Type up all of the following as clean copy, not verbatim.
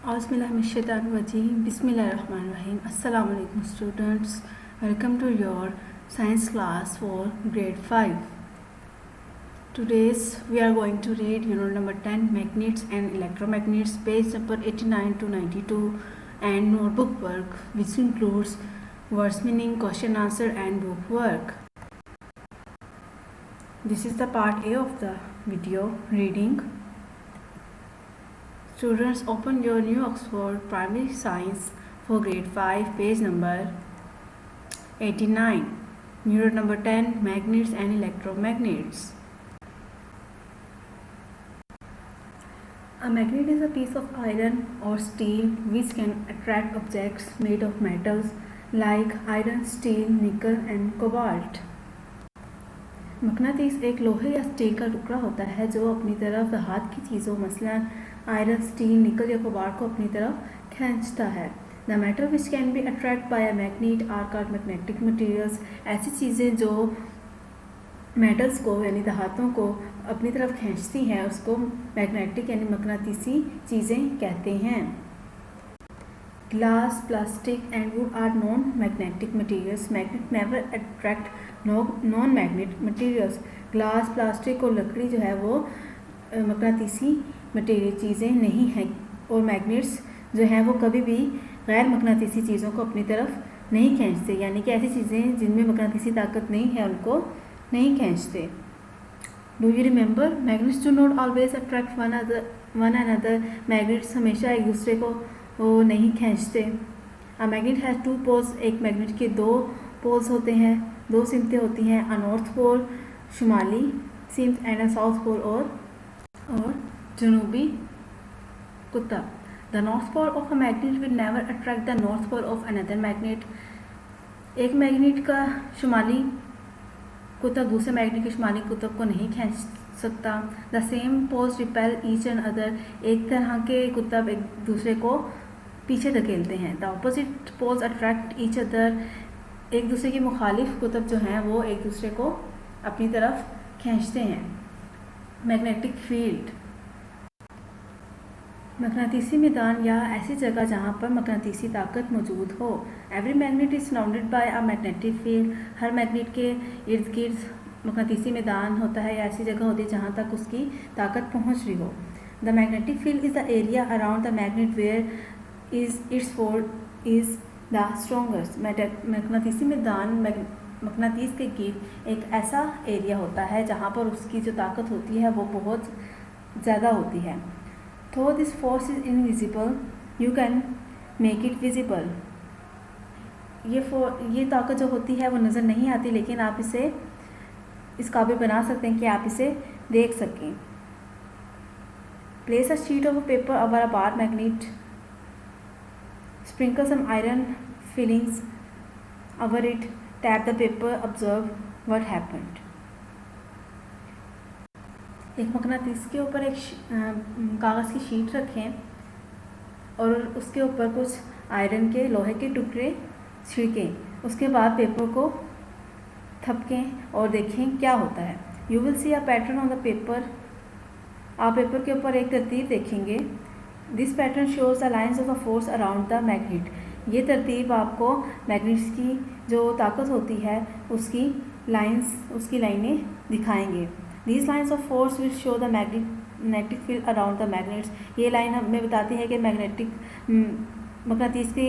Auzubillahiminash-shaytanir-rajeem. Bismillahir-rahmanir-rahim. Assalamu alaikum students. Welcome to your science class for grade 5. Today's we are going to read unit number 10 magnets and electromagnets, page number 89 to 92, and notebook work which includes words meaning, question answer and book work. This is the part A of the video reading. Students, open your New Oxford Primary Science for grade 5, page number 89, unit number 10 magnets and electromagnets. A magnet is a piece of iron or steel which can attract objects made of metals like iron, steel, nickel and cobalt. मकनातीस एक लोहे या steel का टुकड़ा होता है जो अपनी तरफ हाथ की चीज़ों मसलन आयरन, स्टील, निकल या कोबाल्ट को अपनी तरफ खींचता है. The metal which can be attract by a magnet are called magnetic materials. ऐसी चीज़ें जो मेटल्स को यानी धातुओं को अपनी तरफ खींचती हैं उसको मैग्नेटिक यानी मकनातीसी चीज़ें कहते हैं. Glass, plastic and wood are non-magnetic materials. Magnet never attract non-magnet materials. Glass, plastic और लकड़ी जो है वो मकनातीसी मटेरियल चीज़ें नहीं हैं और मैग्नेट्स जो हैं वो कभी भी गैर मकनातीसी चीज़ों को अपनी तरफ नहीं खींचते, यानी कि ऐसी चीज़ें जिनमें मकनातीसी ताकत नहीं है उनको नहीं खींचते. Do you remember? Magnets do not always attract one another. Magnets हमेशा एक दूसरे को वो नहीं खींचते. A magnet has two poles. एक मैग्नेट के दो पोल्स होते हैं, दो सिमतें होती हैं. अ नॉर्थ पोल शुमाली सिमत एंड अ साउथ पोल और जनूबी कुतब. The north pole of a magnet will never attract the north pole of another magnet. एक मैग्नेट का शुमाली कुतब दूसरे मैग्नेट के शुमाली कुतब को नहीं खींच सकता. The same poles repel each and other. एक तरह के कुतब एक दूसरे को पीछे धकेलते हैं. The opposite poles attract each other. एक दूसरे के मुखालिफ कुतब जो हैं वो एक दूसरे को अपनी तरफ खींचते हैं. मैग्नेटिक फील्ड मकनातीसी मैदान या ऐसी जगह जहाँ पर मकनातीसी ताकत मौजूद हो. Every magnet is surrounded by a magnetic field. Her magnet के इर्द गिर्द मकनातीसी मैदान होता है या ऐसी जगह होती है जहाँ तक उसकी ताकत पहुँच रही हो. The magnetic field is the area around the magnet where is its force is the strongest. मकनातीसी मैदान मकनातीस के गिर्द एक ऐसा एरिया होता है जहाँ पर उसकी जो ताकत होती है वो बहुत ज़्यादा होती है. Though this force is invisible, you can make it visible. ये ताकत जो होती है वो नज़र नहीं आती लेकिन आप इसे इस काबिल बना सकते हैं कि आप इसे देख सकें. Place a sheet of paper over a bar magnet. Sprinkle some iron fillings over it. Tap the paper. Observe what happened. एक मकनातीस के ऊपर एक कागज़ की शीट रखें और उसके ऊपर कुछ आयरन के लोहे के टुकड़े छिड़कें. उसके बाद पेपर को थपकें और देखें क्या होता है. You will see a pattern on the paper. आप पेपर के ऊपर एक तरतीब देखेंगे. This pattern shows the lines of the force around the magnet. ये तरतीब आपको मैग्नेट्स की जो ताकत होती है उसकी लाइनें दिखाएंगे. These lines of force will show the magnetic field around the magnets. ये लाइन हमें बताती है कि मकनातीस के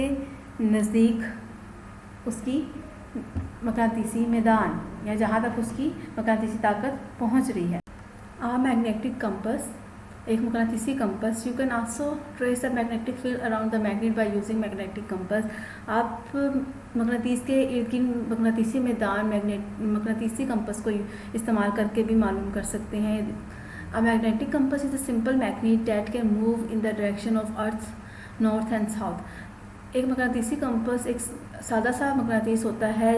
नज़दीक उसकी मकनातीसी मैदान या जहाँ तक उसकी मकनातीसी ताकत पहुँच रही है. A magnetic compass. एक मकनातीसी compass. You can also trace the magnetic field around the magnet by using magnetic compass. आप मकनातीस के इर्द गिर्द मकनातीसी मैदान मकनातीसी कंपस को इस्तेमाल करके भी मालूम कर सकते हैं. A magnetic compass is a simple magnet that can move in the direction of earth north and south. एक मकनातीसी कंपस एक सादा सा मकनातीस होता है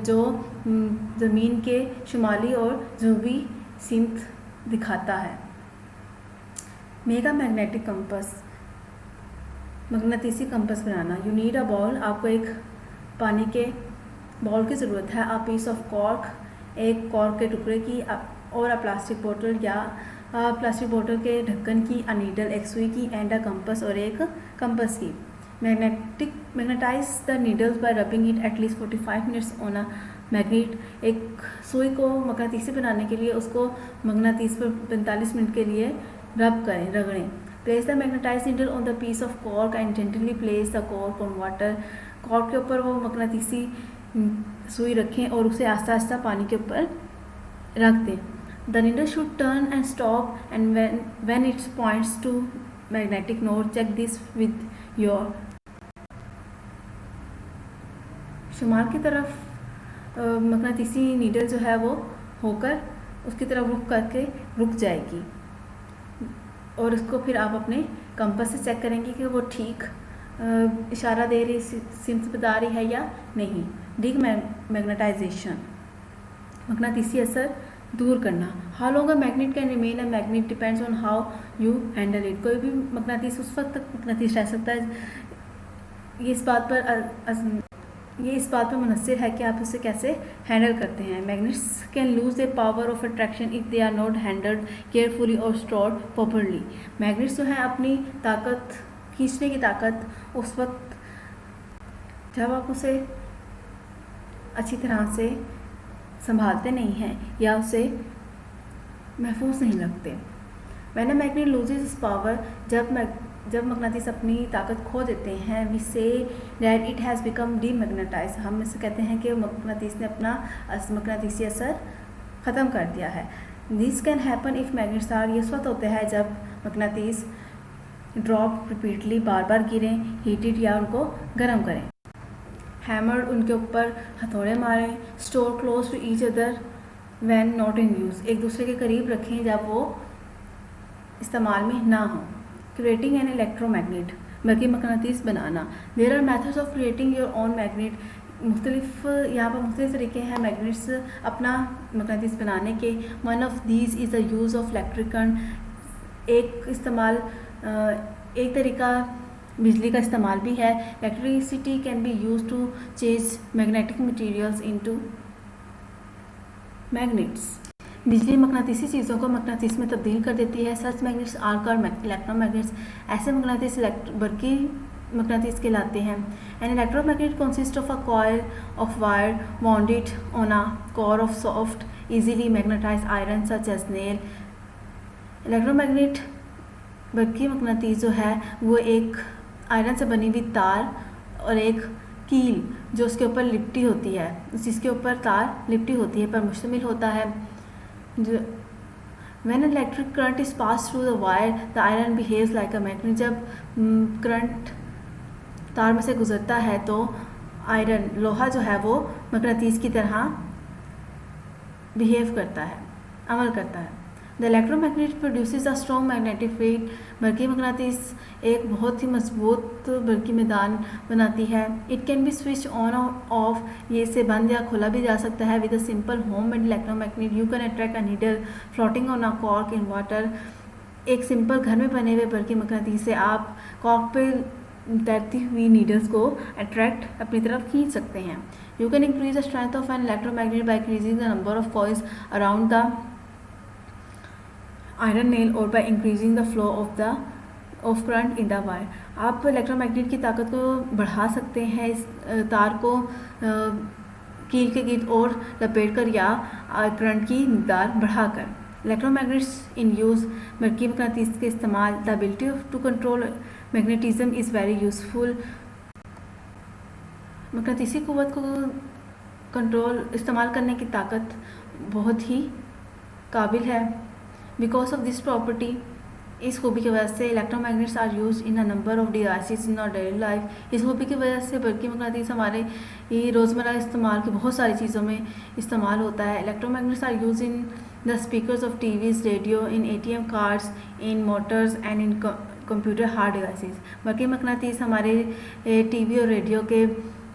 जो ज़मीन के शुमाली और जनूबी सिमत दिखाता है. Make a magnetic compass. मकनातीसी कंपस बनाना. You need a bowl. आपको एक पानी के बॉल की ज़रूरत है. A piece of cork. एक कॉर्क के टुकड़े की और अ प्लास्टिक बोतल या प्लास्टिक बोतल के ढक्कन की, अ नीडल एक सुई की, एंड अ कंपस और एक कंपस की। Magnetize the needles by rubbing it at least 45 minutes on a magnet. एक सुई को मकनातीसी बनाने के लिए उसको मकनातीस पर 45 मिनट के लिए रब करें, रगड़ें। Place the magnetize needle on the piece of cork and gently place the cork on water. Cork के ऊपर वो मकनातीसी सुई रखें और उसे आस्ता आस्ता पानी के ऊपर रख दें। The needle should turn and stop and when its points to magnetic north, check this with your. शुमार की तरफ मकनातीसी नीडल जो है वो होकर उसकी तरफ रुख करके रुक जाएगी और उसको फिर आप अपने कंपास से चेक करेंगे कि वो ठीक इशारा दे रही, सिम्स बता रही है या नहीं। डीमैग्नेटाइजेशन, मकनातीसी असर दूर करना। How long a magnet can remain a magnet depends on how you handle it. कोई भी मकनातीस उस वक्त तक मकनातीस रह सकता है, ये इस बात पर मुनहसर है कि आप उसे कैसे हैंडल करते हैं। Magnets can lose the power of attraction if they are not handled carefully और स्टोर्ड प्रॉपरली। मैग्नेट्स जो हैं अपनी ताकत, खींचने की ताकत उस वक्त जब आप उसे अच्छी तरह से संभालते नहीं हैं या उसे महफूज नहीं रखते। When a magnet loses its power, जब मकनातीस अपनी ताकत खो देते हैं, we say that it has become demagnetize. हम इसे कहते हैं कि मकनातीस ने अपना मकनातीसी असर ख़त्म कर दिया है। This can happen if magnets are, ये उस वक्त होता है जब मकनातीस ड्रॉप रिपीटली, बार बार गिरें, हीटेड या उनको गर्म करें। हैमर्ड, उनके ऊपर हथौड़े मारें। Store close to each other when not in use, एक दूसरे के करीब रखें जब वो इस्तेमाल में ना हो। क्रिएटिंग एन इलेक्ट्रोमैग्नेट, मर्की मकनातीस बनाना। There are methods of creating your own magnet. यहाँ पर मुख्तलिफ तरीके हैं मैग्नेट्स अपना मकनातीस बनाने के। One of these is the use of electric current. एक तरीका बिजली का इस्तेमाल भी है। Electricity can be use to change magnetic materials into magnets. बिजली मकनातीसी चीज़ों को मकनातीस में तब्दील कर देती है। Such magnets are called electromagnets. ऐसे मकनातीस बरकी मकनातीस कहलाते हैं। An electromagnet consist of a coil of wire wounded on a core of soft easily magnetised iron such as nail. Electromagnet बरकी मकनातीस जो है वो एक आयरन से बनी हुई तार और एक कील जो उसके ऊपर लिपटी होती है, जिसके ऊपर तार लिपटी होती है पर मुश्तमिल होता है। जो When electric current is passed through the wire, the iron behaves like a magnet. जब करंट तार में से गुजरता है तो आयरन, लोहा जो है वो मकनातीस की तरह बिहेव करता है, अमल करता है। The electromagnet produces a strong magnetic field. बरकी मकनातीस एक बहुत ही मजबूत बरकी मैदान बनाती है। It can be switch on और ऑफ, ये इसे बंद या खोला भी जा सकता है। With a simple home made electromagnet you can attract a needle floating on a cork in water. एक सिंपल घर में बने हुए बरकी मकनातीस से आप कॉर्क पे तैरती हुई नीडल्स को अट्रैक्ट अपनी तरफ खींच सकते हैं। You can increase the strength of an electromagnet by increasing the number of coils around the iron nail और by increasing the flow of current in the wire. आप इलेक्ट्रोमैग्नेट की ताकत को बढ़ा सकते हैं इस तार को कील के गिर्द और लपेट कर या करंट की मिकदार बढ़ाकर। इलेक्ट्रोमैग्नेट्स इन यूज़, बरकी मकनातीस के इस्तेमाल। The ability to control magnetism is very useful. मकनातीसी क़ुव्वत को इस्तेमाल करने की ताकत बहुत ही काबिल है। बिकॉज ऑफ दिस प्रॉपर्टी, इस खूबी की वजह से electromagnets are use in a number of devices in our daily life. इस खूबी की वजह से बरकी मकनातीस हमारे रोज़मर्रा इस्तेमाल की बहुत सारी चीज़ों में इस्तेमाल होता है। Electromagnets are use in the speakers of TVs, radio, in ATM cards, in motors and in computer hard devices. बरकी मकनातीस हमारे TV और रेडियो के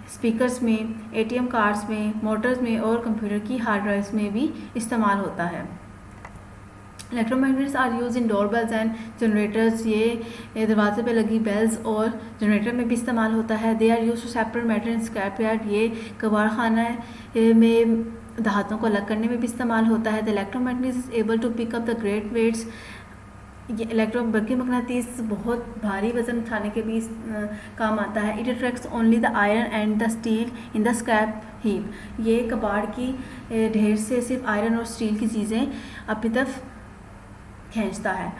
स्पीकर्स में, ATM कार्ड्स में, मोटर्स में और कंप्यूटर की हार्ड ड्राइव्स में भी इस्तेमाल होता है। Electromagnets are use in door bells and generators. ये दरवाजे पे लगी बेल्स और जनरेटर में भी इस्तेमाल होता है। They are use to separate matter in scrap yard. ये कबाड़ खाना में धातों को अलग करने में भी इस्तेमाल होता है। The electromagnet is able to pick up the great weights ये बरक़ी मकनातीस बहुत भारी वज़न उठाने के भी काम आता है। It attracts only the iron and the steel in the scrap heap. ये कबाड़ की ढेर से सिर्फ आयरन और स्टील की चीज़ें अपनी तरफ खींचता है।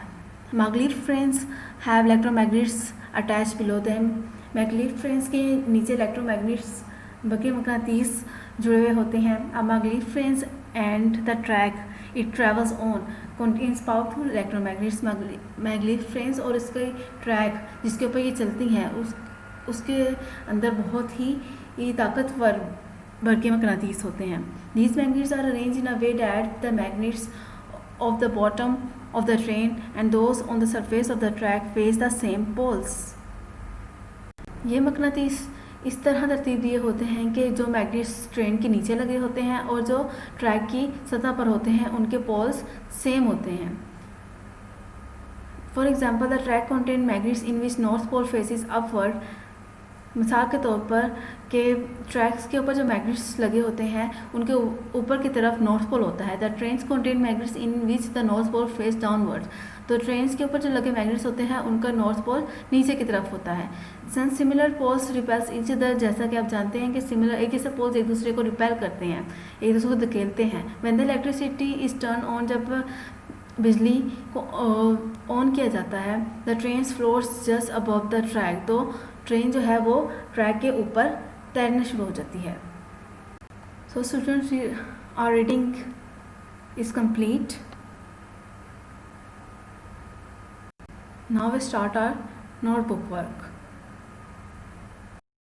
Magnetic frames have electromagnets attach below them. Magnetic frames के नीचे इलेक्ट्रोमैग्नेट्स बरक़ी मकनातीस जुड़े हुए होते हैं। अब magnetic frames and the track it travels on contains powerful electromagnets. Magnetic frames और इसके ट्रैक जिसके ऊपर ये चलती हैं उसके अंदर बहुत ही ताकतवर बरक़ी मकनातीस होते हैं। These magnets are arrange in a way that the magnets of the bottom of the train and those on the surface of the track face the same poles। ये मकनातीस इस तरह तरतीब दिए होते हैं कि जो मैग्नेट्स ट्रेन के नीचे लगे होते हैं और जो ट्रैक की सतह पर होते हैं उनके पोल्स सेम होते हैं। For example the track contain magnets in which north pole faces upward. मिसाल के तौर पर कि ट्रैक्स के ऊपर जो मैग्नेट्स लगे होते हैं उनके ऊपर की तरफ नॉर्थ पोल होता है। The trains contain magnets in which the north pole face downward. तो ट्रेन्स के ऊपर जो लगे मैग्नेट्स होते हैं उनका नॉर्थ पोल नीचे की तरफ होता है। Since similar poles repels each other, जैसा कि आप जानते हैं कि सिमिलर एक जैसे पोल्स एक दूसरे को रिपेल करते हैं, एक दूसरे को धकेलते हैं। When the electricity is turn on, जब बिजली को ऑन किया जाता है, the trains floors just above the track. तो ट्रेन जो है वो ट्रैक के ऊपर तैरना शुरू हो जाती है। So students, our reading is complete. Now we start our notebook work.